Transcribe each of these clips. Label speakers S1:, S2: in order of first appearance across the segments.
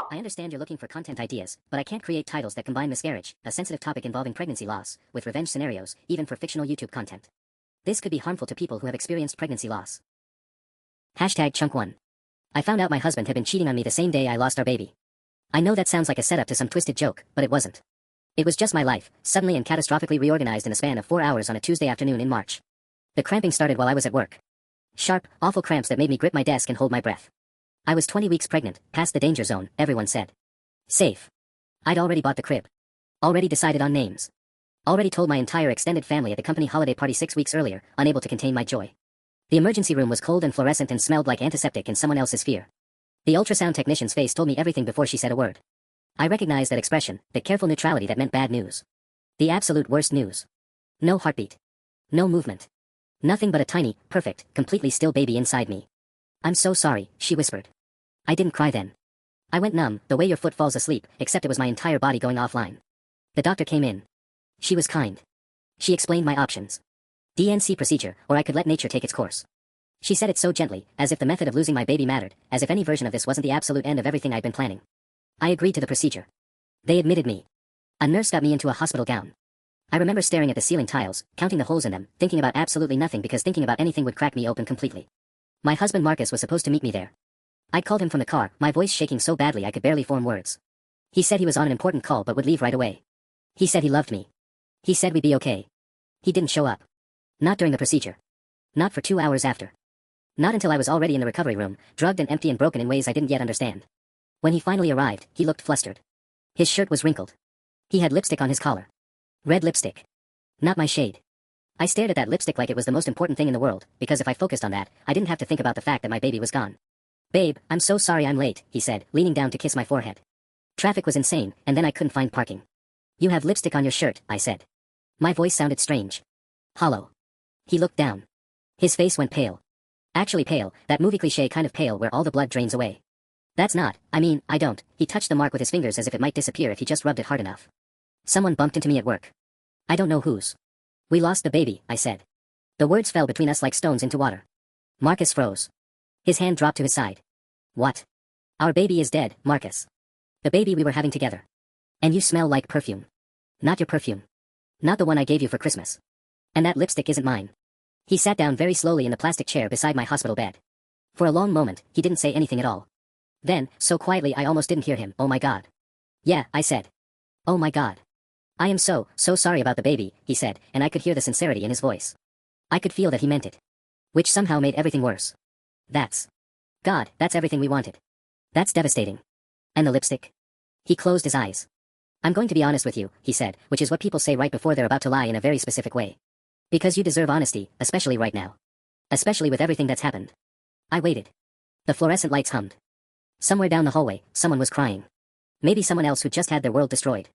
S1: I understand you're looking for content ideas, but I can't create titles that combine miscarriage, a sensitive topic involving pregnancy loss, with revenge scenarios, even for fictional YouTube content. This could be harmful to people who have experienced pregnancy loss. Hashtag chunk 1. I found out my husband had been cheating on me the same day I lost our baby. I know that sounds like a setup to some twisted joke, but it wasn't. It was just my life, suddenly and catastrophically reorganized in a span of 4 hours on a Tuesday afternoon in March. The cramping started while I was at work. Sharp, awful cramps that made me grip my desk and hold my breath. I was 20 weeks pregnant, past the danger zone, everyone said. Safe. I'd already bought the crib. Already decided on names. Already told my entire extended family at the company holiday party 6 weeks earlier, unable to contain my joy. The emergency room was cold and fluorescent and smelled like antiseptic in someone else's fear. The ultrasound technician's face told me everything before she said a word. I recognized that expression, the careful neutrality that meant bad news. The absolute worst news. No heartbeat. No movement. Nothing but a tiny, perfect, completely still baby inside me. I'm so sorry, she whispered. I didn't cry then. I went numb, the way your foot falls asleep, except it was my entire body going offline. The doctor came in. She was kind. She explained my options. DNC procedure, or I could let nature take its course. She said it so gently, as if the method of losing my baby mattered, as if any version of this wasn't the absolute end of everything I'd been planning. I agreed to the procedure. They admitted me. A nurse got me into a hospital gown. I remember staring at the ceiling tiles, counting the holes in them, thinking about absolutely nothing because thinking about anything would crack me open completely. My husband Marcus was supposed to meet me there. I'd called him from the car, my voice shaking so badly I could barely form words. He said he was on an important call but would leave right away. He said he loved me. He said we'd be okay. He didn't show up. Not during the procedure. Not for 2 hours after. Not until I was already in the recovery room, drugged and empty and broken in ways I didn't yet understand. When he finally arrived, he looked flustered. His shirt was wrinkled. He had lipstick on his collar. Red lipstick. Not my shade. I stared at that lipstick like it was the most important thing in the world, because if I focused on that, I didn't have to think about the fact that my baby was gone. Babe, I'm so sorry I'm late, he said, leaning down to kiss my forehead. Traffic was insane, and then I couldn't find parking. You have lipstick on your shirt, I said. My voice sounded strange. Hollow. He looked down. His face went pale. Actually pale, that movie cliché kind of pale where all the blood drains away. That's not, I don't. He touched the mark with his fingers as if it might disappear if he just rubbed it hard enough. Someone bumped into me at work. I don't know whose. We lost the baby, I said. The words fell between us like stones into water. Marcus froze. His hand dropped to his side. What? Our baby is dead, Marcus. The baby we were having together. And you smell like perfume. Not your perfume. Not the one I gave you for Christmas. And that lipstick isn't mine. He sat down very slowly in the plastic chair beside my hospital bed. For a long moment, he didn't say anything at all. Then, so quietly I almost didn't hear him, oh my God. Yeah, I said. Oh my God. I am so sorry about the baby, he said, and I could hear the sincerity in his voice. I could feel that he meant it. Which somehow made everything worse. God, that's everything we wanted. That's devastating. And the lipstick? He closed his eyes. I'm going to be honest with you, he said, which is what people say right before they're about to lie in a very specific way. Because you deserve honesty, especially right now. Especially with everything that's happened. I waited. The fluorescent lights hummed. Somewhere down the hallway, someone was crying. Maybe someone else who just had their world destroyed.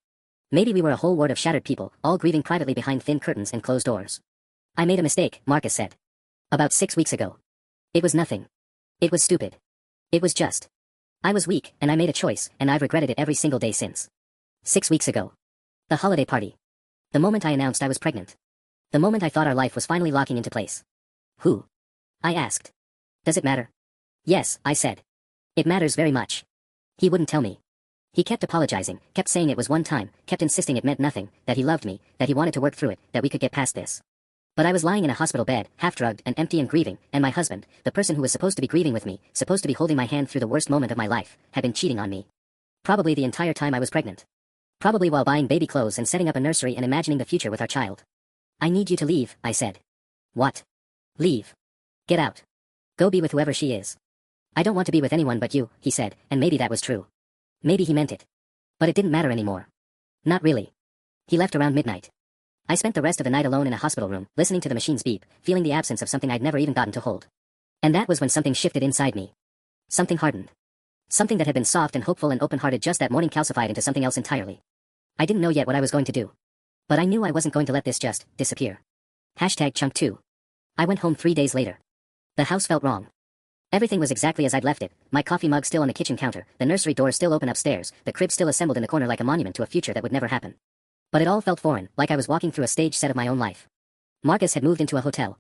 S1: Maybe we were a whole ward of shattered people, all grieving privately behind thin curtains and closed doors. I made a mistake, Marcus said. About 6 weeks ago. It was nothing. It was stupid. It was just. I was weak, and I made a choice, and I've regretted it every single day since. 6 weeks ago. The holiday party. The moment I announced I was pregnant. The moment I thought our life was finally locking into place. Who? I asked. Does it matter? Yes, I said. It matters very much. He wouldn't tell me. He kept apologizing, kept saying it was one time, kept insisting it meant nothing, that he loved me, that he wanted to work through it, that we could get past this. But I was lying in a hospital bed, half-drugged and empty and grieving, and my husband, the person who was supposed to be grieving with me, supposed to be holding my hand through the worst moment of my life, had been cheating on me. Probably the entire time I was pregnant. Probably while buying baby clothes and setting up a nursery and imagining the future with our child. I need you to leave, I said. What? Leave. Get out. Go be with whoever she is. I don't want to be with anyone but you, he said, and maybe that was true. Maybe he meant it. But it didn't matter anymore. Not really. He left around midnight. I spent the rest of the night alone in a hospital room, listening to the machines beep, feeling the absence of something I'd never even gotten to hold. And that was when something shifted inside me. Something hardened. Something that had been soft and hopeful and open-hearted just that morning calcified into something else entirely. I didn't know yet what I was going to do. But I knew I wasn't going to let this just disappear. Hashtag chunk 2. I went home 3 days later. The house felt wrong. Everything was exactly as I'd left it, my coffee mug still on the kitchen counter, the nursery door still open upstairs, the crib still assembled in the corner like a monument to a future that would never happen. But it all felt foreign, like I was walking through a stage set of my own life. Marcus had moved into a hotel.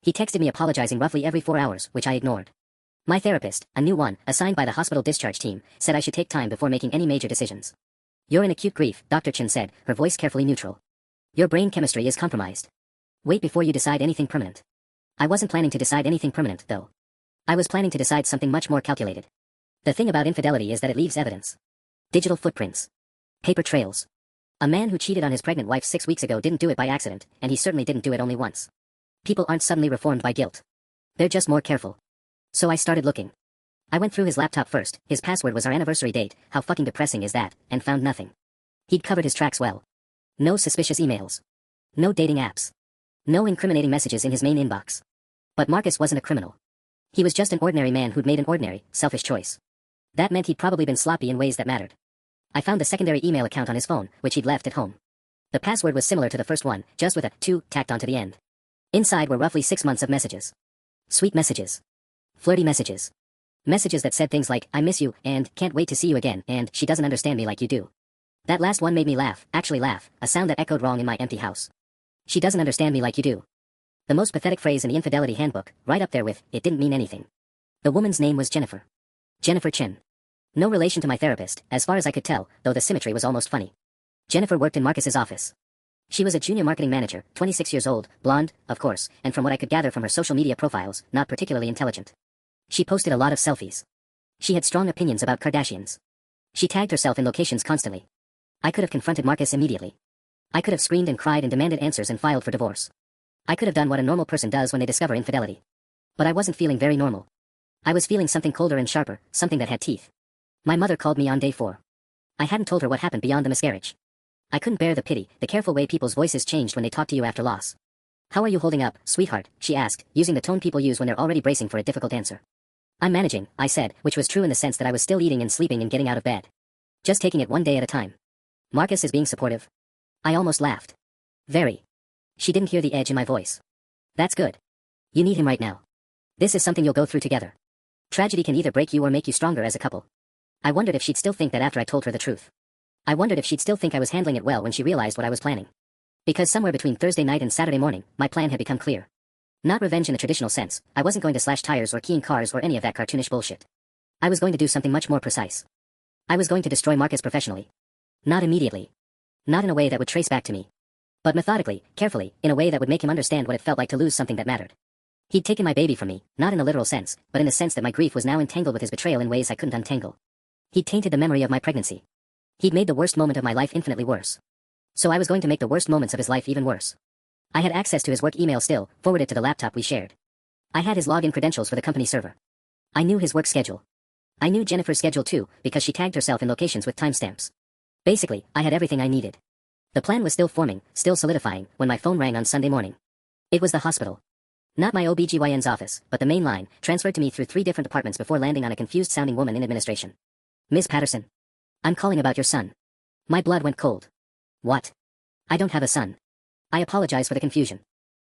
S1: He texted me apologizing roughly every 4 hours, which I ignored. My therapist, a new one, assigned by the hospital discharge team, said I should take time before making any major decisions. You're in acute grief, Dr. Chen said, her voice carefully neutral. Your brain chemistry is compromised. Wait before you decide anything permanent. I wasn't planning to decide anything permanent, though. I was planning to decide something much more calculated. The thing about infidelity is that it leaves evidence. Digital footprints. Paper trails. A man who cheated on his pregnant wife 6 weeks ago didn't do it by accident, and he certainly didn't do it only once. People aren't suddenly reformed by guilt. They're just more careful. So I started looking. I went through his laptop first, his password was our anniversary date, how fucking depressing is that, and found nothing. He'd covered his tracks well. No suspicious emails. No dating apps. No incriminating messages in his main inbox. But Marcus wasn't a criminal. He was just an ordinary man who'd made an ordinary, selfish choice. That meant he'd probably been sloppy in ways that mattered. I found the secondary email account on his phone, which he'd left at home. The password was similar to the first one, just with a 2 tacked onto the end. Inside were roughly 6 months of messages. Sweet messages. Flirty messages. Messages that said things like, I miss you, and can't wait to see you again, and she doesn't understand me like you do. That last one made me laugh, actually laugh, a sound that echoed wrong in my empty house. She doesn't understand me like you do. The most pathetic phrase in the infidelity handbook, right up there with, it didn't mean anything. The woman's name was Jennifer. Jennifer Chen. No relation to my therapist, as far as I could tell, though the symmetry was almost funny. Jennifer worked in Marcus's office. She was a junior marketing manager, 26 years old, blonde, of course, and from what I could gather from her social media profiles, not particularly intelligent. She posted a lot of selfies. She had strong opinions about Kardashians. She tagged herself in locations constantly. I could have confronted Marcus immediately. I could have screamed and cried and demanded answers and filed for divorce. I could have done what a normal person does when they discover infidelity. But I wasn't feeling very normal. I was feeling something colder and sharper, something that had teeth. My mother called me on day 4. I hadn't told her what happened beyond the miscarriage. I couldn't bear the pity, the careful way people's voices changed when they talk to you after loss. How are you holding up, sweetheart? She asked, using the tone people use when they're already bracing for a difficult answer. I'm managing, I said, which was true in the sense that I was still eating and sleeping and getting out of bed. Just taking it one day at a time. Marcus is being supportive. I almost laughed. Very. She didn't hear the edge in my voice. That's good. You need him right now. This is something you'll go through together. Tragedy can either break you or make you stronger as a couple. I wondered if she'd still think that after I told her the truth. I wondered if she'd still think I was handling it well when she realized what I was planning. Because somewhere between Thursday night and Saturday morning, my plan had become clear. Not revenge in the traditional sense, I wasn't going to slash tires or keying cars or any of that cartoonish bullshit. I was going to do something much more precise. I was going to destroy Marcus professionally. Not immediately. Not in a way that would trace back to me. But methodically, carefully, in a way that would make him understand what it felt like to lose something that mattered. He'd taken my baby from me, not in the literal sense, but in the sense that my grief was now entangled with his betrayal in ways I couldn't untangle. He'd tainted the memory of my pregnancy. He'd made the worst moment of my life infinitely worse. So I was going to make the worst moments of his life even worse. I had access to his work email still, forwarded to the laptop we shared. I had his login credentials for the company server. I knew his work schedule. I knew Jennifer's schedule too, because she tagged herself in locations with timestamps. Basically, I had everything I needed. The plan was still forming, still solidifying, when my phone rang on Sunday morning. It was the hospital. Not my OBGYN's office, but the main line, transferred to me through 3 different departments before landing on a confused-sounding woman in administration. Ms. Patterson. I'm calling about your son. My blood went cold. What? I don't have a son. I apologize for the confusion.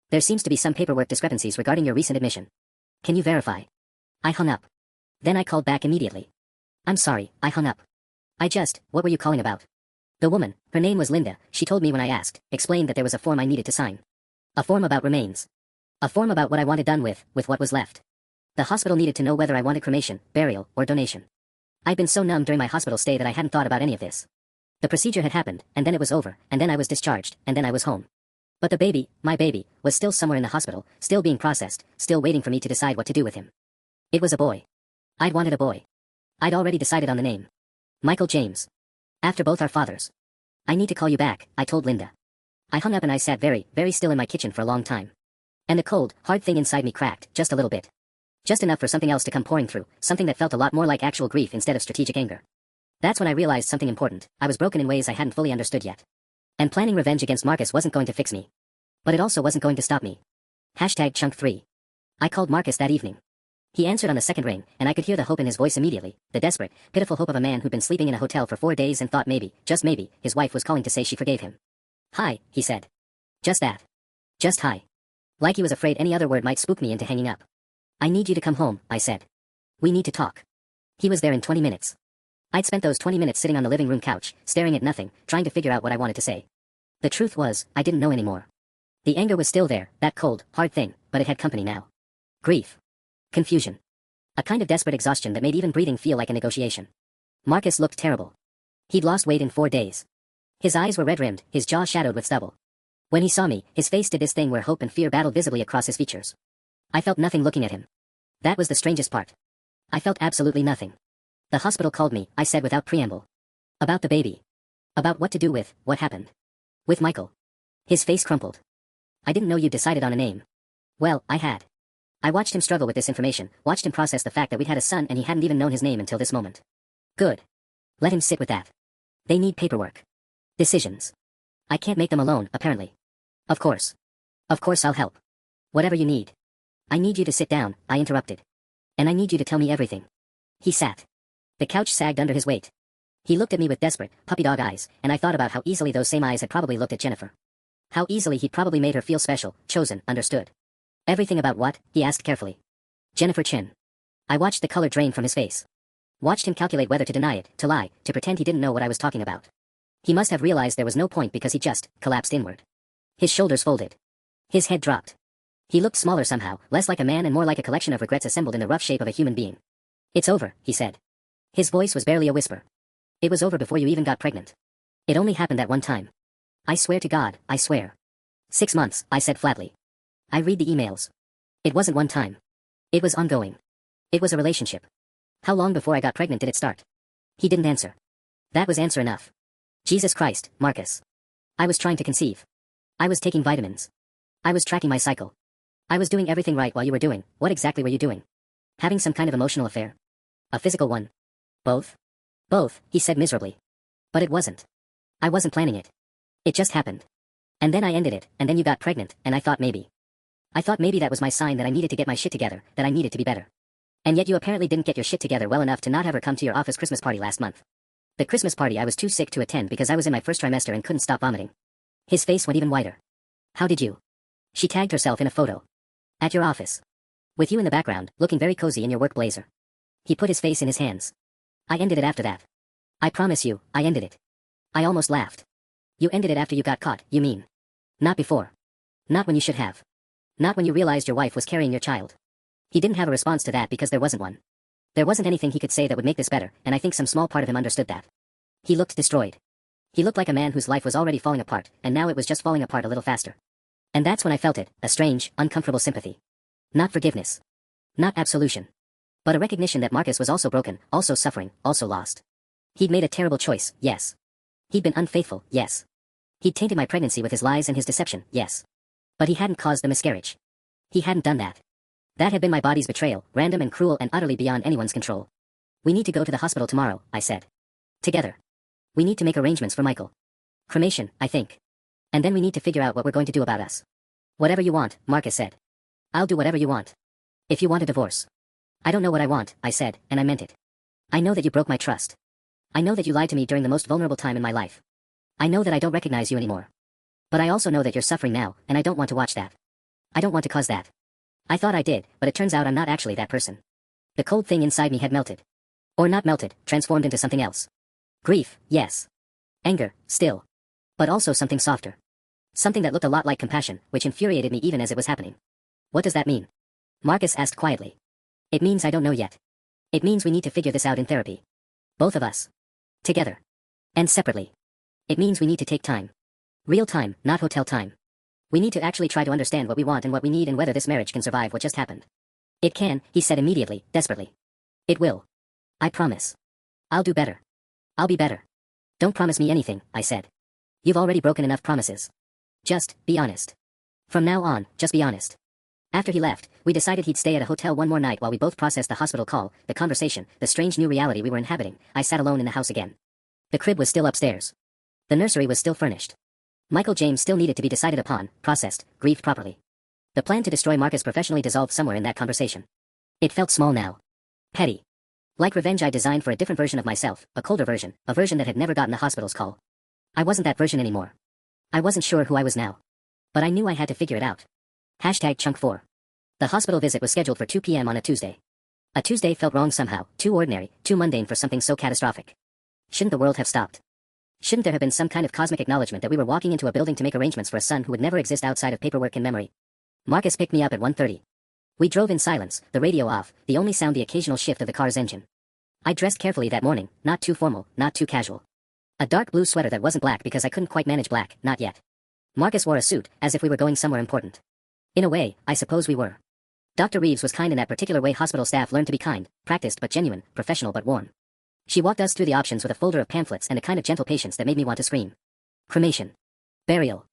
S1: There seems to be some paperwork discrepancies regarding your recent admission. Can you verify? I hung up. Then I called back immediately. I'm sorry, I hung up. What were you calling about? The woman, her name was Linda, she told me when I asked, explained that there was a form I needed to sign. A form about remains. A form about what I wanted done with what was left. The hospital needed to know whether I wanted cremation, burial, or donation. I'd been so numb during my hospital stay that I hadn't thought about any of this. The procedure had happened, and then it was over, and then I was discharged, and then I was home. But the baby, my baby, was still somewhere in the hospital, still being processed, still waiting for me to decide what to do with him. It was a boy. I'd wanted a boy. I'd already decided on the name. Michael James. After both our fathers. I need to call you back, I told Linda. I hung up and I sat very, very still in my kitchen for a long time. And the cold, hard thing inside me cracked, just a little bit. Just enough for something else to come pouring through, something that felt a lot more like actual grief instead of strategic anger. That's when I realized something important. I was broken in ways I hadn't fully understood yet. And planning revenge against Marcus wasn't going to fix me. But it also wasn't going to stop me. #Chunk3. I called Marcus that evening. He answered on the second ring, and I could hear the hope in his voice immediately, the desperate, pitiful hope of a man who'd been sleeping in a hotel for 4 days and thought maybe, just maybe, his wife was calling to say she forgave him. Hi, he said. Just that. Just hi. Like he was afraid any other word might spook me into hanging up. I need you to come home, I said. We need to talk. He was there in 20 minutes. I'd spent those 20 minutes sitting on the living room couch, staring at nothing, trying to figure out what I wanted to say. The truth was, I didn't know anymore. The anger was still there, that cold, hard thing, but it had company now. Grief. Confusion. A kind of desperate exhaustion that made even breathing feel like a negotiation. Marcus looked terrible. He'd lost weight in 4 days. His eyes were red-rimmed, his jaw shadowed with stubble. When he saw me, his face did this thing where hope and fear battled visibly across his features. I felt nothing looking at him. That was the strangest part. I felt absolutely nothing. The hospital called me, I said without preamble. About the baby. About what to do with, what happened. With Michael. His face crumpled. I didn't know you decided on a name. Well, I had. I watched him struggle with this information, watched him process the fact that we'd had a son and he hadn't even known his name until this moment. Good. Let him sit with that. They need paperwork. Decisions. I can't make them alone, apparently. Of course. Of course I'll help. Whatever you need. I need you to sit down, I interrupted. And I need you to tell me everything. He sat. The couch sagged under his weight. He looked at me with desperate, puppy dog eyes, and I thought about how easily those same eyes had probably looked at Jennifer. How easily he'd probably made her feel special, chosen, understood. Everything about what? He asked carefully. Jennifer Chin. I watched the color drain from his face. Watched him calculate whether to deny it, to lie, to pretend he didn't know what I was talking about. He must have realized there was no point because he just collapsed inward. His shoulders folded. His head dropped. He looked smaller somehow, less like a man and more like a collection of regrets assembled in the rough shape of a human being. It's over, he said. His voice was barely a whisper. It was over before you even got pregnant. It only happened that one time. I swear to God, I swear. 6 months, I said flatly. I read the emails. It wasn't one time. It was ongoing. It was a relationship. How long before I got pregnant did it start? He didn't answer. That was answer enough. Jesus Christ, Marcus. I was trying to conceive. I was taking vitamins. I was tracking my cycle. I was doing everything right while you were doing. What exactly were you doing? Having some kind of emotional affair? A physical one? Both? Both, he said miserably. But it wasn't. I wasn't planning it. It just happened. And then I ended it, and then you got pregnant, and I thought maybe that was my sign that I needed to get my shit together, that I needed to be better. And yet you apparently didn't get your shit together well enough to not have her come to your office Christmas party last month. The Christmas party I was too sick to attend because I was in my first trimester and couldn't stop vomiting. His face went even whiter. How did you? She tagged herself in a photo. At your office. With you in the background, looking very cozy in your work blazer. He put his face in his hands. I ended it after that. I promise you, I ended it. I almost laughed. You ended it after you got caught, you mean? Not before. Not when you should have. Not when you realized your wife was carrying your child. He didn't have a response to that because there wasn't one. There wasn't anything he could say that would make this better, and I think some small part of him understood that. He looked destroyed. He looked like a man whose life was already falling apart, and now it was just falling apart a little faster. And that's when I felt it, a strange, uncomfortable sympathy. Not forgiveness. Not absolution. But a recognition that Marcus was also broken, also suffering, also lost. He'd made a terrible choice, yes. He'd been unfaithful, yes. He'd tainted my pregnancy with his lies and his deception, yes. But he hadn't caused the miscarriage. He hadn't done that. That had been my body's betrayal, random and cruel and utterly beyond anyone's control. We need to go to the hospital tomorrow, I said. Together. We need to make arrangements for Michael. Cremation, I think. And then we need to figure out what we're going to do about us. Whatever you want, Marcus said. I'll do whatever you want. If you want a divorce. I don't know what I want, I said, and I meant it. I know that you broke my trust. I know that you lied to me during the most vulnerable time in my life. I know that I don't recognize you anymore. But I also know that you're suffering now, and I don't want to watch that. I don't want to cause that. I thought I did, but it turns out I'm not actually that person. The cold thing inside me had melted. Or not melted, transformed into something else. Grief, yes. Anger, still. But also something softer. Something that looked a lot like compassion, which infuriated me even as it was happening. What does that mean? Marcus asked quietly. It means I don't know yet. It means we need to figure this out in therapy. Both of us. Together. And separately. It means we need to take time. Real time, not hotel time. We need to actually try to understand what we want and what we need and whether this marriage can survive what just happened. It can, he said immediately, desperately. It will. I promise. I'll do better. I'll be better. Don't promise me anything, I said. You've already broken enough promises. Just, be honest. From now on, just be honest. After he left, we decided he'd stay at a hotel one more night while we both processed the hospital call, the conversation, the strange new reality we were inhabiting. I sat alone in the house again. The crib was still upstairs. The nursery was still furnished. Michael James still needed to be decided upon, processed, grieved properly. The plan to destroy Marcus professionally dissolved somewhere in that conversation. It felt small now. Petty. Like revenge I designed for a different version of myself, a colder version, a version that had never gotten the hospital's call. I wasn't that version anymore. I wasn't sure who I was now. But I knew I had to figure it out. Chunk 4. The hospital visit was scheduled for 2 p.m. on a Tuesday. A Tuesday felt wrong somehow, too ordinary, too mundane for something so catastrophic. Shouldn't the world have stopped? Shouldn't there have been some kind of cosmic acknowledgement that we were walking into a building to make arrangements for a son who would never exist outside of paperwork and memory? Marcus picked me up at 1:30. We drove in silence, the radio off, the only sound the occasional shift of the car's engine. I dressed carefully that morning, not too formal, not too casual. A dark blue sweater that wasn't black because I couldn't quite manage black, not yet. Marcus wore a suit, as if we were going somewhere important. In a way, I suppose we were. Dr. Reeves was kind in that particular way hospital staff learn to be kind, practiced but genuine, professional but warm. She walked us through the options with a folder of pamphlets and a kind of gentle patience that made me want to scream. Cremation. Burial.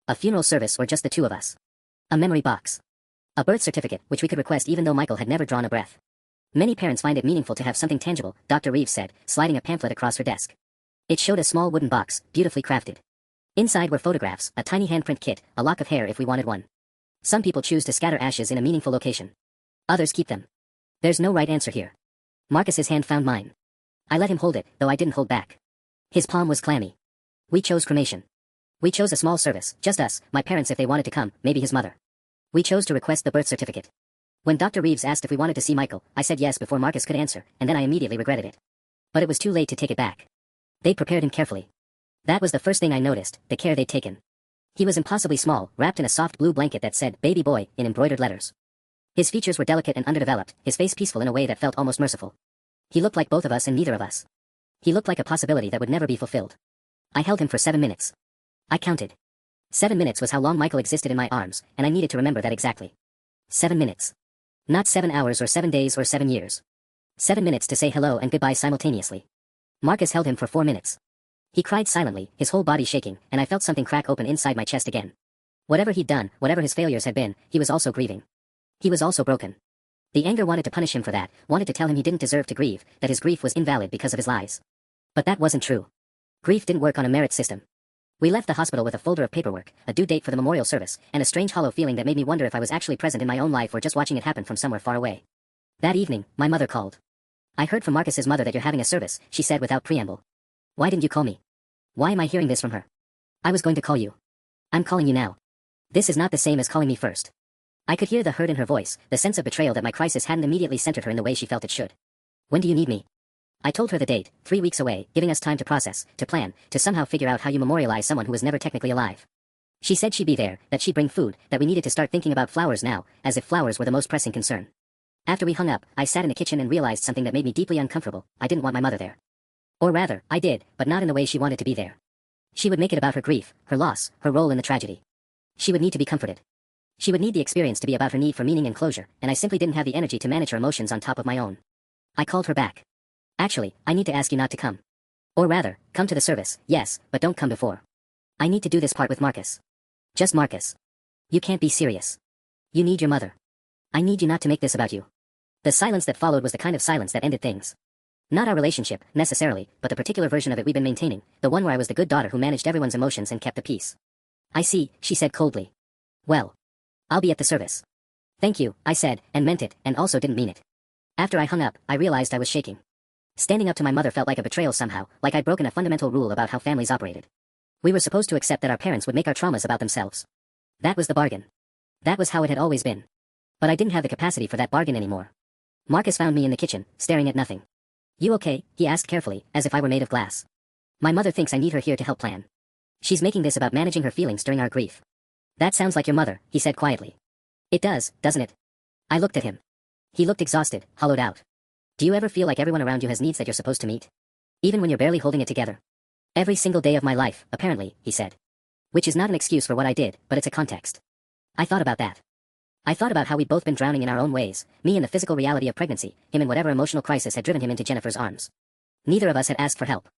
S1: A funeral service or just the two of us. A memory box. A birth certificate, which we could request even though Michael had never drawn a breath. Many parents find it meaningful to have something tangible, Dr. Reeves said, sliding a pamphlet across her desk. It showed a small wooden box, beautifully crafted. Inside were photographs, a tiny handprint kit, a lock of hair if we wanted one. Some people choose to scatter ashes in a meaningful location. Others keep them. There's no right answer here. Marcus's hand found mine. I let him hold it, though I didn't hold back. His palm was clammy. We chose cremation. We chose a small service, just us, my parents if they wanted to come, maybe his mother. We chose to request the birth certificate. When Dr. Reeves asked if we wanted to see Michael, I said yes before Marcus could answer, and then I immediately regretted it. But it was too late to take it back. They'd prepared him carefully. That was the first thing I noticed, the care they'd taken. He was impossibly small, wrapped in a soft blue blanket that said, "Baby boy," in embroidered letters. His features were delicate and underdeveloped, his face peaceful in a way that felt almost merciful. He looked like both of us and neither of us. He looked like a possibility that would never be fulfilled. I held him for 7 minutes. I counted. 7 minutes was how long Michael existed in my arms, and I needed to remember that exactly. 7 minutes. Not 7 hours or 7 days or 7 years. 7 minutes to say hello and goodbye simultaneously. Marcus held him for 4 minutes. He cried silently, his whole body shaking, and I felt something crack open inside my chest again. Whatever he'd done, whatever his failures had been, he was also grieving. He was also broken. The anger wanted to punish him for that, wanted to tell him he didn't deserve to grieve, that his grief was invalid because of his lies. But that wasn't true. Grief didn't work on a merit system. We left the hospital with a folder of paperwork, a due date for the memorial service, and a strange hollow feeling that made me wonder if I was actually present in my own life or just watching it happen from somewhere far away. That evening, my mother called. "I heard from Marcus's mother that you're having a service," she said without preamble. "Why didn't you call me? Why am I hearing this from her? I was going to call you. I'm calling you now. This is not the same as calling me first." I could hear the hurt in her voice, the sense of betrayal that my crisis hadn't immediately centered her in the way she felt it should. "When do you need me?" I told her the date, 3 weeks away, giving us time to process, to plan, to somehow figure out how you memorialize someone who was never technically alive. She said she'd be there, that she'd bring food, that we needed to start thinking about flowers now, as if flowers were the most pressing concern. After we hung up, I sat in the kitchen and realized something that made me deeply uncomfortable. I didn't want my mother there. Or rather, I did, but not in the way she wanted to be there. She would make it about her grief, her loss, her role in the tragedy. She would need to be comforted. She would need the experience to be about her need for meaning and closure, and I simply didn't have the energy to manage her emotions on top of my own. I called her back. "Actually, I need to ask you not to come. Or rather, come to the service, yes, but don't come before. I need to do this part with Marcus. Just Marcus. You can't be serious. You need your mother. I need you not to make this about you." The silence that followed was the kind of silence that ended things. Not our relationship, necessarily, but the particular version of it we'd been maintaining, the one where I was the good daughter who managed everyone's emotions and kept the peace. "I see," she said coldly. "Well, I'll be at the service." "Thank you," I said, and meant it, and also didn't mean it. After I hung up, I realized I was shaking. Standing up to my mother felt like a betrayal somehow, like I'd broken a fundamental rule about how families operated. We were supposed to accept that our parents would make our traumas about themselves. That was the bargain. That was how it had always been. But I didn't have the capacity for that bargain anymore. Marcus found me in the kitchen, staring at nothing. "You okay?" he asked carefully, as if I were made of glass. "My mother thinks I need her here to help plan. She's making this about managing her feelings during our grief." "That sounds like your mother," he said quietly. "It does, doesn't it?" I looked at him. He looked exhausted, hollowed out. "Do you ever feel like everyone around you has needs that you're supposed to meet? Even when you're barely holding it together?" "Every single day of my life, apparently," he said. Which is not an excuse for what I did, but it's a context. I thought about that. I thought about how we'd both been drowning in our own ways, me in the physical reality of pregnancy, him in whatever emotional crisis had driven him into Jennifer's arms. Neither of us had asked for help.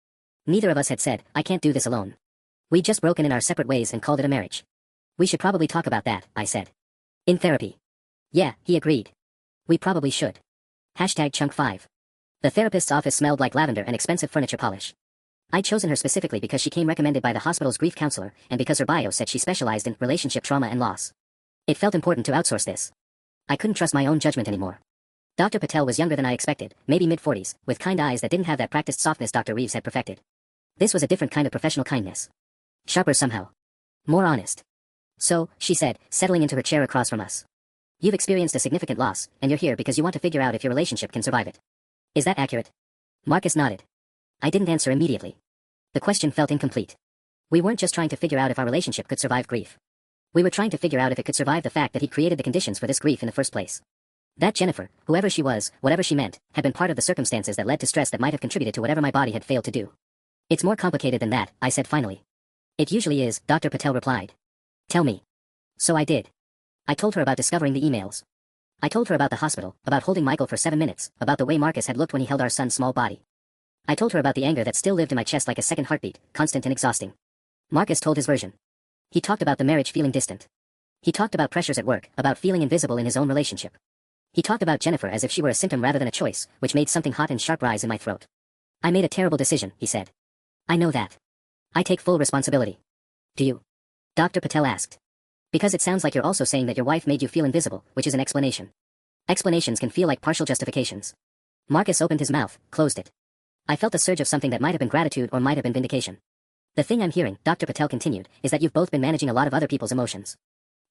S1: Neither of us had said, "I can't do this alone." We'd just broken in our separate ways and called it a marriage. "We should probably talk about that," I said. "In therapy." "Yeah," he agreed. "We probably should." #Chunk 5. The therapist's office smelled like lavender and expensive furniture polish. I'd chosen her specifically because she came recommended by the hospital's grief counselor, and because her bio said she specialized in relationship trauma and loss. It felt important to outsource this. I couldn't trust my own judgment anymore. Dr. Patel was younger than I expected, maybe mid-40s, with kind eyes that didn't have that practiced softness Dr. Reeves had perfected. This was a different kind of professional kindness. Sharper somehow. More honest. "So," she said, settling into her chair across from us. "You've experienced a significant loss, and you're here because you want to figure out if your relationship can survive it. Is that accurate?" Marcus nodded. I didn't answer immediately. The question felt incomplete. We weren't just trying to figure out if our relationship could survive grief. We were trying to figure out if it could survive the fact that he created the conditions for this grief in the first place. That Jennifer, whoever she was, whatever she meant, had been part of the circumstances that led to stress that might have contributed to whatever my body had failed to do. It's more complicated than that, I said finally. It usually is, Dr. Patel replied. Tell me. So I did. I told her about discovering the emails. I told her about the hospital, about holding Michael for 7 minutes, about the way Marcus had looked when he held our son's small body. I told her about the anger that still lived in my chest like a second heartbeat, constant and exhausting. Marcus told his version. He talked about the marriage feeling distant. He talked about pressures at work, about feeling invisible in his own relationship. He talked about Jennifer as if she were a symptom rather than a choice, which made something hot and sharp rise in my throat. I made a terrible decision, he said. I know that. I take full responsibility. Do you? Dr. Patel asked. Because it sounds like you're also saying that your wife made you feel invisible, which is an explanation. Explanations can feel like partial justifications. Marcus opened his mouth, closed it. I felt a surge of something that might have been gratitude or might have been vindication. The thing I'm hearing, Dr. Patel continued, is that you've both been managing a lot of other people's emotions.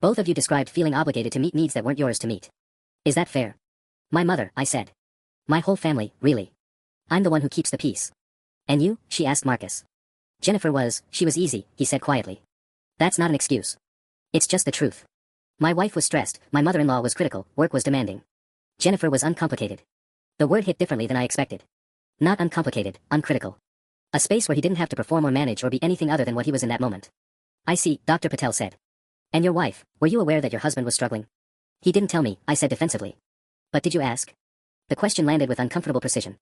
S1: Both of you described feeling obligated to meet needs that weren't yours to meet. Is that fair? My mother, I said. My whole family, really. I'm the one who keeps the peace. And you? She asked Marcus. Jennifer she was easy, he said quietly. That's not an excuse. It's just the truth. My wife was stressed, my mother-in-law was critical, work was demanding. Jennifer was uncomplicated. The word hit differently than I expected. Not uncomplicated, uncritical. A space where he didn't have to perform or manage or be anything other than what he was in that moment. I see, Dr. Patel said. And your wife, were you aware that your husband was struggling? He didn't tell me, I said defensively. But did you ask? The question landed with uncomfortable precision.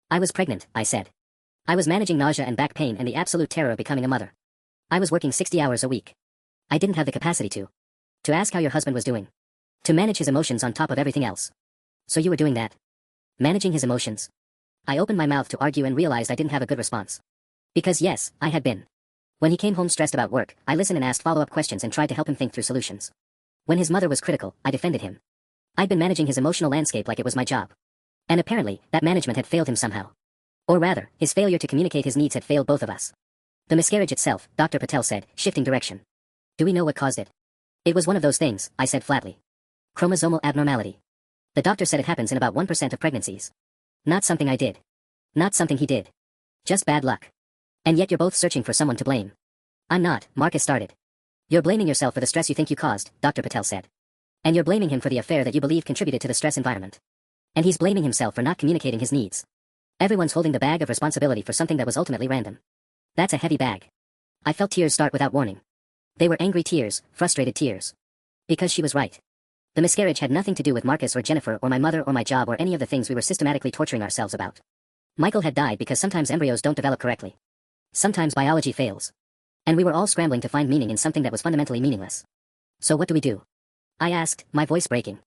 S1: I was pregnant, I said. I was managing nausea and back pain and the absolute terror of becoming a mother. I was working 60 hours a week. I didn't have the capacity to ask how your husband was doing. To manage his emotions on top of everything else. So you were doing that? Managing his emotions? I opened my mouth to argue and realized I didn't have a good response. Because yes, I had been. When he came home stressed about work, I listened and asked follow-up questions and tried to help him think through solutions. When his mother was critical, I defended him. I'd been managing his emotional landscape like it was my job. And apparently, that management had failed him somehow. Or rather, his failure to communicate his needs had failed both of us. The miscarriage itself, Dr. Patel said, shifting direction. Do we know what caused it? It was one of those things, I said flatly. Chromosomal abnormality. The doctor said it happens in about 1% of pregnancies. Not something I did. Not something he did. Just bad luck. And yet you're both searching for someone to blame. I'm not, Marcus started. You're blaming yourself for the stress you think you caused, Dr. Patel said. And you're blaming him for the affair that you believe contributed to the stress environment. And he's blaming himself for not communicating his needs. Everyone's holding the bag of responsibility for something that was ultimately random. That's a heavy bag. I felt tears start without warning. They were angry tears, frustrated tears. Because she was right. The miscarriage had nothing to do with Marcus or Jennifer or my mother or my job or any of the things we were systematically torturing ourselves about. Michael had died because sometimes embryos don't develop correctly. Sometimes biology fails. And we were all scrambling to find meaning in something that was fundamentally meaningless. So what do we do? I asked, my voice breaking.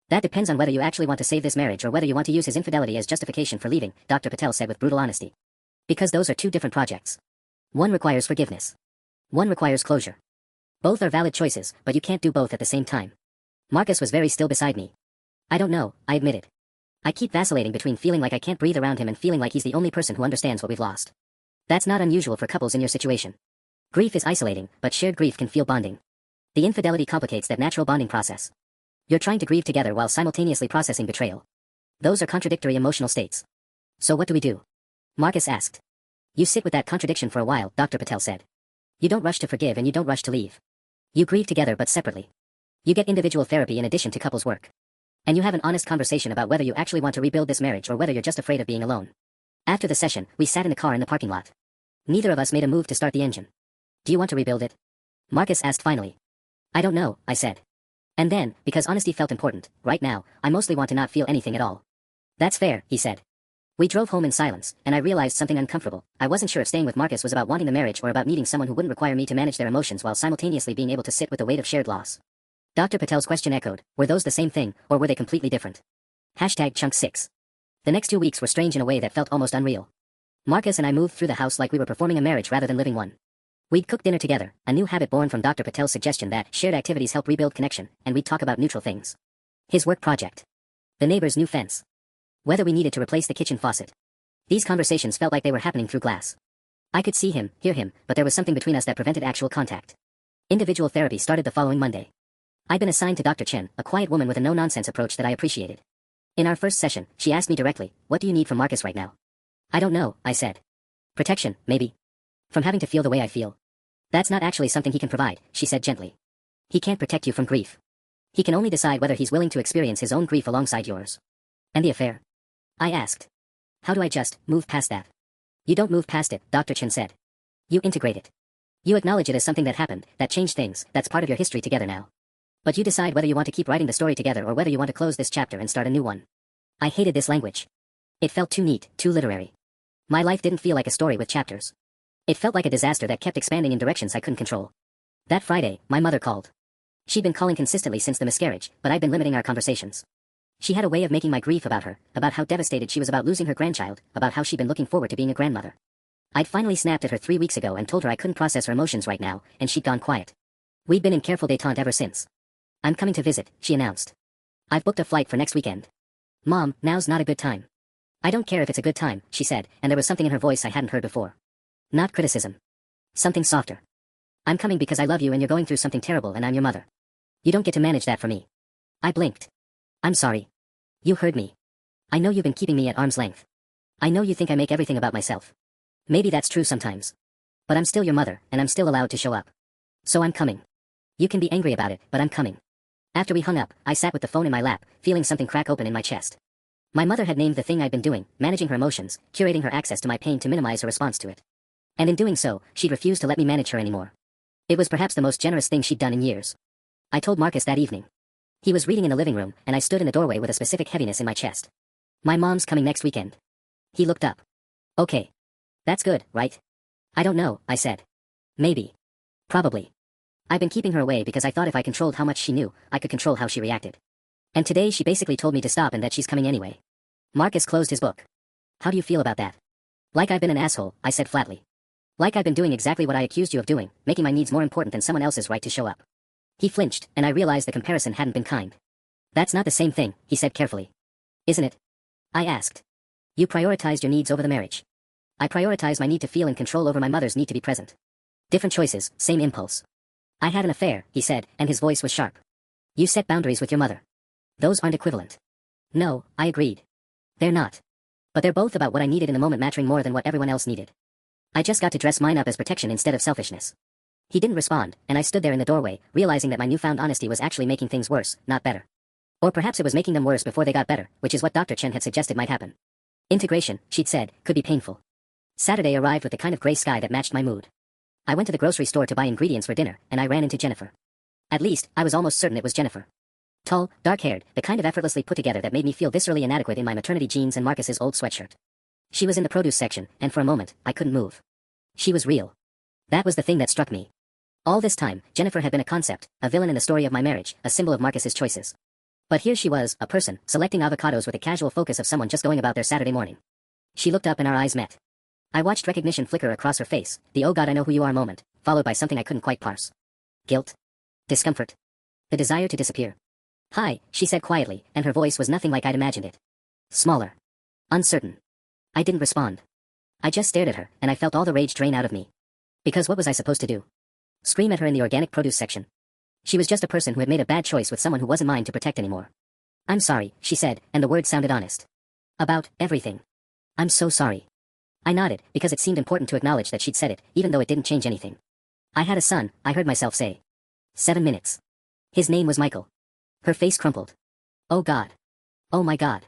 S1: That depends on whether you actually want to save this marriage or whether you want to use his infidelity as justification for leaving, Dr. Patel said with brutal honesty. Because those are two different projects. One requires forgiveness. One requires closure. Both are valid choices, but you can't do both at the same time. Marcus was very still beside me. I don't know, I admitted. I keep vacillating between feeling like I can't breathe around him and feeling like he's the only person who understands what we've lost. That's not unusual for couples in your situation. Grief is isolating, but shared grief can feel bonding. The infidelity complicates that natural bonding process. You're trying to grieve together while simultaneously processing betrayal. Those are contradictory emotional states. So what do we do? Marcus asked. You sit with that contradiction for a while, Dr. Patel said. You don't rush to forgive and you don't rush to leave. You grieve together but separately. You get individual therapy in addition to couples work. And you have an honest conversation about whether you actually want to rebuild this marriage or whether you're just afraid of being alone. After the session, we sat in the car in the parking lot. Neither of us made a move to start the engine. Do you want to rebuild it? Marcus asked finally. I don't know, I said. And then, because honesty felt important, right now, I mostly want to not feel anything at all. That's fair, he said. We drove home in silence, and I realized something uncomfortable. I wasn't sure if staying with Marcus was about wanting the marriage or about needing someone who wouldn't require me to manage their emotions while simultaneously being able to sit with the weight of shared loss. Dr. Patel's question echoed, were those the same thing, or were they completely different? #Chunk6. The next 2 weeks were strange in a way that felt almost unreal. Marcus and I moved through the house like we were performing a marriage rather than living one. We'd cook dinner together, a new habit born from Dr. Patel's suggestion that shared activities help rebuild connection, and we'd talk about neutral things. His work project. The neighbor's new fence. Whether we needed to replace the kitchen faucet. These conversations felt like they were happening through glass. I could see him, hear him, but there was something between us that prevented actual contact. Individual therapy started the following Monday. I'd been assigned to Dr. Chen, a quiet woman with a no-nonsense approach that I appreciated. In our first session, she asked me directly, what do you need from Marcus right now? I don't know, I said. Protection, maybe. From having to feel the way I feel. That's not actually something he can provide, she said gently. He can't protect you from grief. He can only decide whether he's willing to experience his own grief alongside yours. And the affair? I asked. How do I just move past that? You don't move past it, Dr. Chen said. You integrate it. You acknowledge it as something that happened, that changed things, that's part of your history together now. But you decide whether you want to keep writing the story together or whether you want to close this chapter and start a new one. I hated this language. It felt too neat, too literary. My life didn't feel like a story with chapters. It felt like a disaster that kept expanding in directions I couldn't control. That Friday, my mother called. She'd been calling consistently since the miscarriage, but I'd been limiting our conversations. She had a way of making my grief about her, about how devastated she was about losing her grandchild, about how she'd been looking forward to being a grandmother. I'd finally snapped at her 3 weeks ago and told her I couldn't process her emotions right now, and she'd gone quiet. We'd been in careful détente ever since. I'm coming to visit, she announced. I've booked a flight for next weekend. Mom, now's not a good time. I don't care if it's a good time, she said, and there was something in her voice I hadn't heard before. Not criticism. Something softer. I'm coming because I love you and you're going through something terrible and I'm your mother. You don't get to manage that for me. I blinked. I'm sorry. You heard me. I know you've been keeping me at arm's length. I know you think I make everything about myself. Maybe that's true sometimes. But I'm still your mother, and I'm still allowed to show up. So I'm coming. You can be angry about it, but I'm coming. After we hung up, I sat with the phone in my lap, feeling something crack open in my chest. My mother had named the thing I'd been doing, managing her emotions, curating her access to my pain to minimize her response to it. And in doing so, she'd refused to let me manage her anymore. It was perhaps the most generous thing she'd done in years. I told Marcus that evening. He was reading in the living room, and I stood in the doorway with a specific heaviness in my chest. My mom's coming next weekend. He looked up. Okay. That's good, right? I don't know, I said. Maybe. Probably. I've been keeping her away because I thought if I controlled how much she knew, I could control how she reacted. And today she basically told me to stop and that she's coming anyway. Marcus closed his book. How do you feel about that? Like I've been an asshole, I said flatly. Like I've been doing exactly what I accused you of doing, making my needs more important than someone else's right to show up. He flinched, and I realized the comparison hadn't been kind. That's not the same thing, he said carefully. Isn't it? I asked. You prioritized your needs over the marriage. I prioritized my need to feel in control over my mother's need to be present. Different choices, same impulse. I had an affair, he said, and his voice was sharp. You set boundaries with your mother. Those aren't equivalent. No, I agreed. They're not. But they're both about what I needed in the moment mattering more than what everyone else needed. I just got to dress mine up as protection instead of selfishness. He didn't respond, and I stood there in the doorway, realizing that my newfound honesty was actually making things worse, not better. Or perhaps it was making them worse before they got better, which is what Dr. Chen had suggested might happen. Integration, she'd said, could be painful. Saturday arrived with the kind of gray sky that matched my mood. I went to the grocery store to buy ingredients for dinner, and I ran into Jennifer. At least, I was almost certain it was Jennifer. Tall, dark-haired, the kind of effortlessly put together that made me feel viscerally inadequate in my maternity jeans and Marcus's old sweatshirt. She was in the produce section, and for a moment, I couldn't move. She was real. That was the thing that struck me. All this time, Jennifer had been a concept, a villain in the story of my marriage, a symbol of Marcus's choices. But here she was, a person, selecting avocados with the casual focus of someone just going about their Saturday morning. She looked up and our eyes met. I watched recognition flicker across her face, the "oh God I know who you are" moment, followed by something I couldn't quite parse. Guilt? Discomfort? The desire to disappear? Hi, she said quietly, and her voice was nothing like I'd imagined it. Smaller. Uncertain. I didn't respond. I just stared at her, and I felt all the rage drain out of me. Because what was I supposed to do? Scream at her in the organic produce section? She was just a person who had made a bad choice with someone who wasn't mine to protect anymore. I'm sorry, she said, and the words sounded honest. About everything. I'm so sorry. I nodded, because it seemed important to acknowledge that she'd said it, even though it didn't change anything. I had a son, I heard myself say. 7 minutes. His name was Michael. Her face crumpled. Oh God. Oh my God.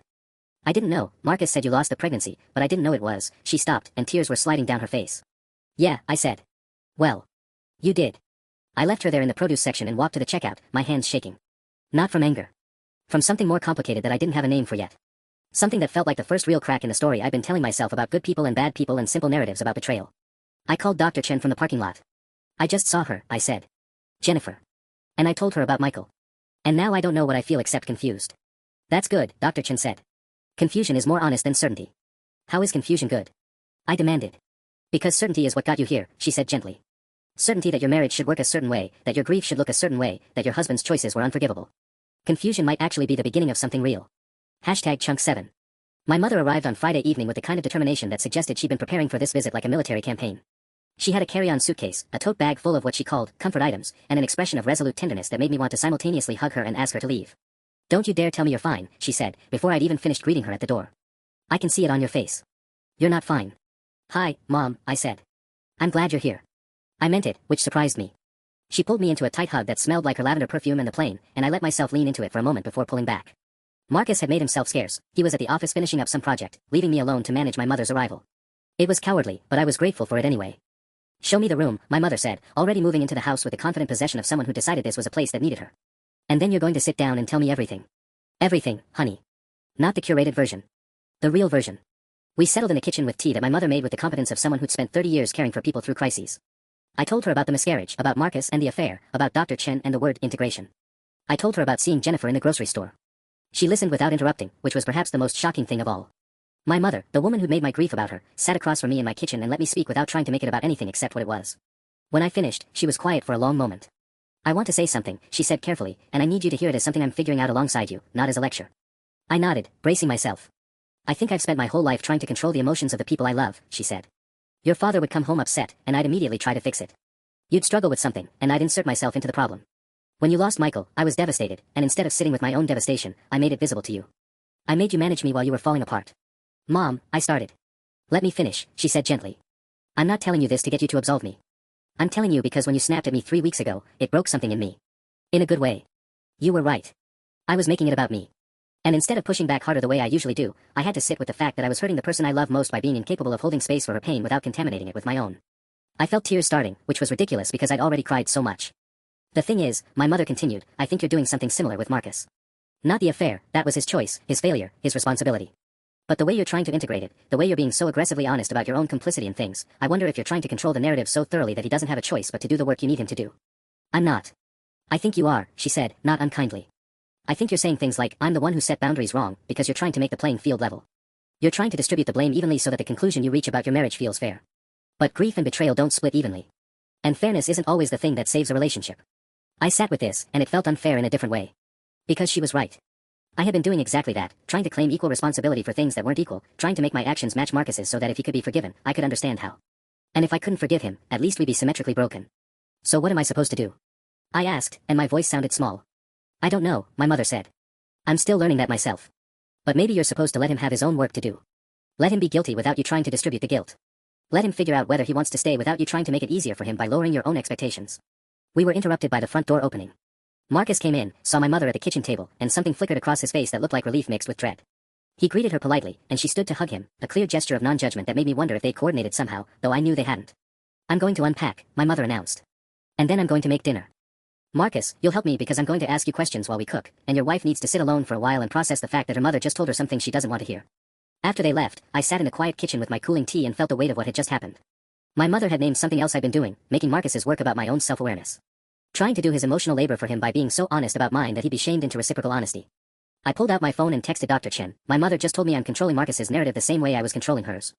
S1: I didn't know, Marcus said you lost the pregnancy, but I didn't know it was. She stopped, and tears were sliding down her face. Yeah, I said. Well. You did. I left her there in the produce section and walked to the checkout, my hands shaking. Not from anger. From something more complicated that I didn't have a name for yet. Something that felt like the first real crack in the story I'd been telling myself about good people and bad people and simple narratives about betrayal. I called Dr. Chen from the parking lot. I just saw her, I said. Jennifer. And I told her about Michael. And now I don't know what I feel except confused. That's good, Dr. Chen said. Confusion is more honest than certainty. How is confusion good? I demanded. Because certainty is what got you here, she said gently. Certainty that your marriage should work a certain way, that your grief should look a certain way, that your husband's choices were unforgivable. Confusion might actually be the beginning of something real. #Chunk7. My mother arrived on Friday evening with the kind of determination that suggested she'd been preparing for this visit like a military campaign. She had a carry-on suitcase, a tote bag full of what she called comfort items, and an expression of resolute tenderness that made me want to simultaneously hug her and ask her to leave. Don't you dare tell me you're fine, she said, before I'd even finished greeting her at the door. I can see it on your face. You're not fine. Hi, Mom, I said. I'm glad you're here. I meant it, which surprised me. She pulled me into a tight hug that smelled like her lavender perfume and the plane, and I let myself lean into it for a moment before pulling back. Marcus had made himself scarce. He was at the office finishing up some project, leaving me alone to manage my mother's arrival. It was cowardly, but I was grateful for it anyway. "Show me the room," my mother said, already moving into the house with the confident possession of someone who decided this was a place that needed her. "And then you're going to sit down and tell me everything." "Everything, honey. Not the curated version. The real version." We settled in the kitchen with tea that my mother made with the competence of someone who'd spent 30 years caring for people through crises. I told her about the miscarriage, about Marcus and the affair, about Dr. Chen and the word integration. I told her about seeing Jennifer in the grocery store. She listened without interrupting, which was perhaps the most shocking thing of all. My mother, the woman who'd made my grief about her, sat across from me in my kitchen and let me speak without trying to make it about anything except what it was. When I finished, she was quiet for a long moment. "I want to say something," she said carefully, "and I need you to hear it as something I'm figuring out alongside you, not as a lecture." I nodded, bracing myself. "I think I've spent my whole life trying to control the emotions of the people I love," she said. "Your father would come home upset, and I'd immediately try to fix it. You'd struggle with something, and I'd insert myself into the problem. When you lost Michael, I was devastated, and instead of sitting with my own devastation, I made it visible to you. I made you manage me while you were falling apart." "Mom," I started. "Let me finish," she said gently. "I'm not telling you this to get you to absolve me. I'm telling you because when you snapped at me 3 weeks ago, it broke something in me. In a good way. You were right. I was making it about me. And instead of pushing back harder the way I usually do, I had to sit with the fact that I was hurting the person I love most by being incapable of holding space for her pain without contaminating it with my own. I felt tears starting, which was ridiculous because I'd already cried so much. The thing is," my mother continued, "I think you're doing something similar with Marcus. Not the affair, that was his choice, his failure, his responsibility. But the way you're trying to integrate it, the way you're being so aggressively honest about your own complicity in things, I wonder if you're trying to control the narrative so thoroughly that he doesn't have a choice but to do the work you need him to do." "I'm not." "I think you are," she said, not unkindly. "I think you're saying things like, I'm the one who set boundaries wrong, because you're trying to make the playing field level. You're trying to distribute the blame evenly so that the conclusion you reach about your marriage feels fair. But grief and betrayal don't split evenly. And fairness isn't always the thing that saves a relationship." I sat with this, and it felt unfair in a different way. Because she was right. I had been doing exactly that, trying to claim equal responsibility for things that weren't equal, trying to make my actions match Marcus's so that if he could be forgiven, I could understand how. And if I couldn't forgive him, at least we'd be symmetrically broken. "So what am I supposed to do?" I asked, and my voice sounded small. "I don't know," my mother said. "I'm still learning that myself. But maybe you're supposed to let him have his own work to do. Let him be guilty without you trying to distribute the guilt. Let him figure out whether he wants to stay without you trying to make it easier for him by lowering your own expectations." We were interrupted by the front door opening. Marcus came in, saw my mother at the kitchen table, and something flickered across his face that looked like relief mixed with dread. He greeted her politely, and she stood to hug him, a clear gesture of non-judgment that made me wonder if they coordinated somehow, though I knew they hadn't. "I'm going to unpack," my mother announced. "And then I'm going to make dinner. Marcus, you'll help me because I'm going to ask you questions while we cook, and your wife needs to sit alone for a while and process the fact that her mother just told her something she doesn't want to hear." After they left, I sat in the quiet kitchen with my cooling tea and felt the weight of what had just happened. My mother had named something else I'd been doing, making Marcus's work about my own self-awareness. Trying to do his emotional labor for him by being so honest about mine that he'd be shamed into reciprocal honesty. I pulled out my phone and texted Dr. Chen. "My mother just told me I'm controlling Marcus's narrative the same way I was controlling hers.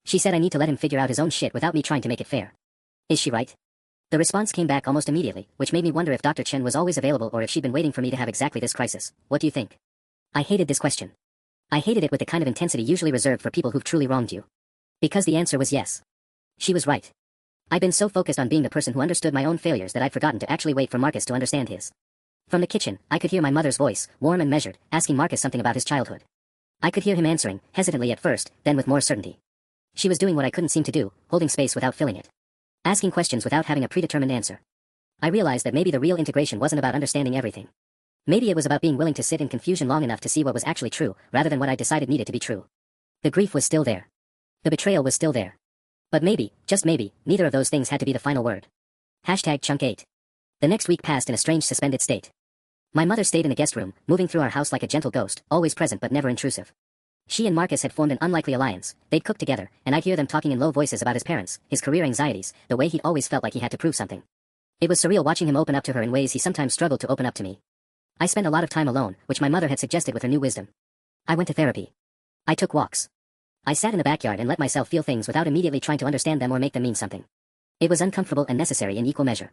S1: She said I need to let him figure out his own shit without me trying to make it fair. Is she right?" The response came back almost immediately, which made me wonder if Dr. Chen was always available or if she'd been waiting for me to have exactly this crisis. "What do you think?" I hated this question. I hated it with the kind of intensity usually reserved for people who've truly wronged you. Because the answer was yes. She was right. I'd been so focused on being the person who understood my own failures that I'd forgotten to actually wait for Marcus to understand his. From the kitchen, I could hear my mother's voice, warm and measured, asking Marcus something about his childhood. I could hear him answering, hesitantly at first, then with more certainty. She was doing what I couldn't seem to do, holding space without filling it. Asking questions without having a predetermined answer. I realized that maybe the real integration wasn't about understanding everything. Maybe it was about being willing to sit in confusion long enough to see what was actually true, rather than what I decided needed to be true. The grief was still there. The betrayal was still there. But maybe, just maybe, neither of those things had to be the final word. #Chunk8. The next week passed in a strange suspended state. My mother stayed in the guest room, moving through our house like a gentle ghost, always present but never intrusive. She and Marcus had formed an unlikely alliance. They'd cook together, and I'd hear them talking in low voices about his parents, his career anxieties, the way he'd always felt like he had to prove something. It was surreal watching him open up to her in ways he sometimes struggled to open up to me. I spent a lot of time alone, which my mother had suggested with her new wisdom. I went to therapy. I took walks. I sat in the backyard and let myself feel things without immediately trying to understand them or make them mean something. It was uncomfortable and necessary in equal measure.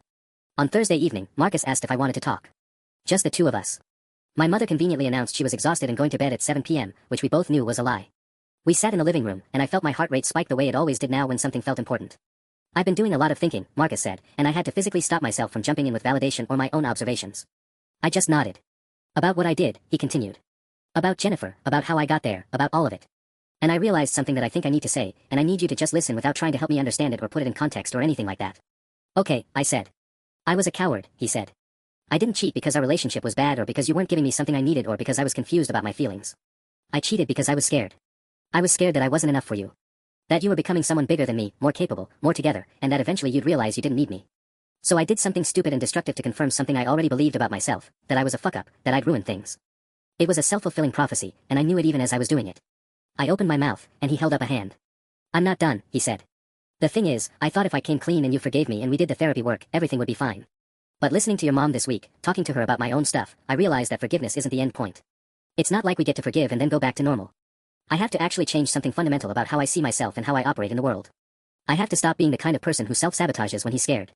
S1: On Thursday evening, Marcus asked if I wanted to talk. Just the two of us. My mother conveniently announced she was exhausted and going to bed at 7 p.m., which we both knew was a lie. We sat in the living room, and I felt my heart rate spike the way it always did now when something felt important. "I've been doing a lot of thinking," Marcus said, and I had to physically stop myself from jumping in with validation or my own observations. I just nodded. "About what I did," he continued. "About Jennifer, about how I got there, about all of it. And I realized something that I think I need to say, and I need you to just listen without trying to help me understand it or put it in context or anything like that." "Okay," I said. I was a coward, he said. I didn't cheat because our relationship was bad or because you weren't giving me something I needed or because I was confused about my feelings. I cheated because I was scared. I was scared that I wasn't enough for you. That you were becoming someone bigger than me, more capable, more together, and that eventually you'd realize you didn't need me. So I did something stupid and destructive to confirm something I already believed about myself, that I was a fuck-up, that I'd ruined things. It was a self-fulfilling prophecy, and I knew it even as I was doing it. I opened my mouth, and he held up a hand. I'm not done, he said. The thing is, I thought if I came clean and you forgave me and we did the therapy work, everything would be fine. But listening to your mom this week, talking to her about my own stuff, I realized that forgiveness isn't the end point. It's not like we get to forgive and then go back to normal. I have to actually change something fundamental about how I see myself and how I operate in the world. I have to stop being the kind of person who self-sabotages when he's scared.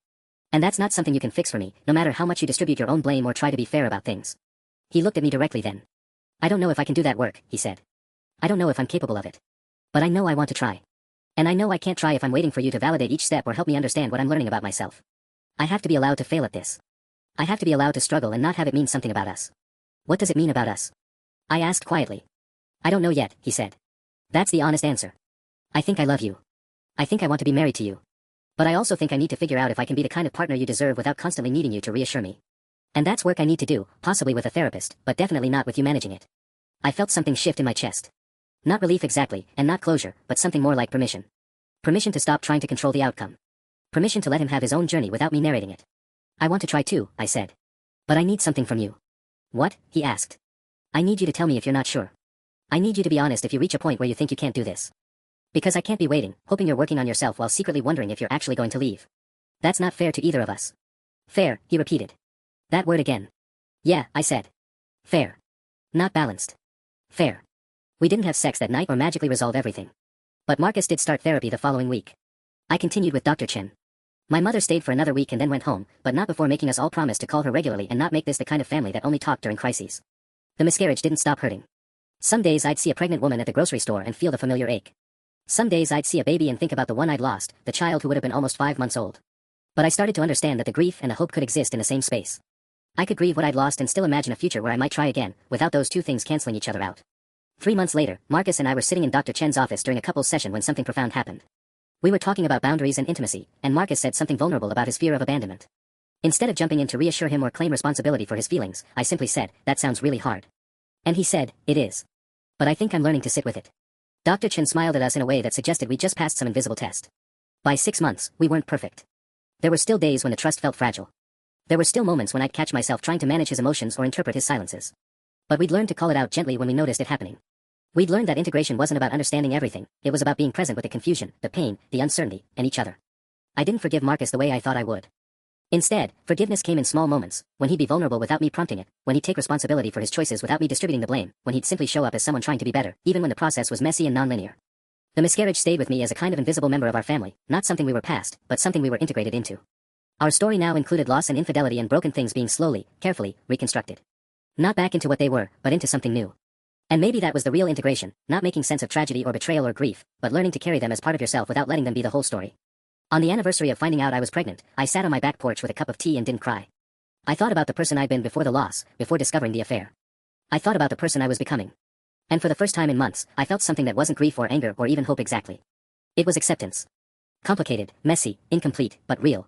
S1: And that's not something you can fix for me, no matter how much you distribute your own blame or try to be fair about things. He looked at me directly then. I don't know if I can do that work, he said. I don't know if I'm capable of it. But I know I want to try. And I know I can't try if I'm waiting for you to validate each step or help me understand what I'm learning about myself. I have to be allowed to fail at this. I have to be allowed to struggle and not have it mean something about us. What does it mean about us? I asked quietly. I don't know yet, he said. That's the honest answer. I think I love you. I think I want to be married to you. But I also think I need to figure out if I can be the kind of partner you deserve without constantly needing you to reassure me. And that's work I need to do, possibly with a therapist, but definitely not with you managing it. I felt something shift in my chest. Not relief exactly, and not closure, but something more like permission. Permission to stop trying to control the outcome. Permission to let him have his own journey without me narrating it. I want to try too, I said. But I need something from you. What? He asked. I need you to tell me if you're not sure. I need you to be honest if you reach a point where you think you can't do this. Because I can't be waiting, hoping you're working on yourself while secretly wondering if you're actually going to leave. That's not fair to either of us. Fair, he repeated. That word again. Yeah, I said. Fair. Not balanced. Fair. We didn't have sex that night or magically resolve everything. But Marcus did start therapy the following week. I continued with Dr. Chen. My mother stayed for another week and then went home, but not before making us all promise to call her regularly and not make this the kind of family that only talked during crises. The miscarriage didn't stop hurting. Some days I'd see a pregnant woman at the grocery store and feel the familiar ache. Some days I'd see a baby and think about the one I'd lost, the child who would have been almost 5 months old. But I started to understand that the grief and the hope could exist in the same space. I could grieve what I'd lost and still imagine a future where I might try again, without those two things canceling each other out. 3 months later, Marcus and I were sitting in Dr. Chen's office during a couples session when something profound happened. We were talking about boundaries and intimacy, and Marcus said something vulnerable about his fear of abandonment. Instead of jumping in to reassure him or claim responsibility for his feelings, I simply said, that sounds really hard. And he said, it is. But I think I'm learning to sit with it. Dr. Chen smiled at us in a way that suggested we just passed some invisible test. By 6 months, we weren't perfect. There were still days when the trust felt fragile. There were still moments when I'd catch myself trying to manage his emotions or interpret his silences. But we'd learned to call it out gently when we noticed it happening. We'd learned that integration wasn't about understanding everything, it was about being present with the confusion, the pain, the uncertainty, and each other. I didn't forgive Marcus the way I thought I would. Instead, forgiveness came in small moments, when he'd be vulnerable without me prompting it, when he'd take responsibility for his choices without me distributing the blame, when he'd simply show up as someone trying to be better, even when the process was messy and nonlinear. The miscarriage stayed with me as a kind of invisible member of our family, not something we were past, but something we were integrated into. Our story now included loss and infidelity and broken things being slowly, carefully, reconstructed. Not back into what they were, but into something new. And maybe that was the real integration, not making sense of tragedy or betrayal or grief, but learning to carry them as part of yourself without letting them be the whole story. On the anniversary of finding out I was pregnant, I sat on my back porch with a cup of tea and didn't cry. I thought about the person I'd been before the loss, before discovering the affair. I thought about the person I was becoming. And for the first time in months, I felt something that wasn't grief or anger or even hope exactly. It was acceptance. Complicated, messy, incomplete, but real.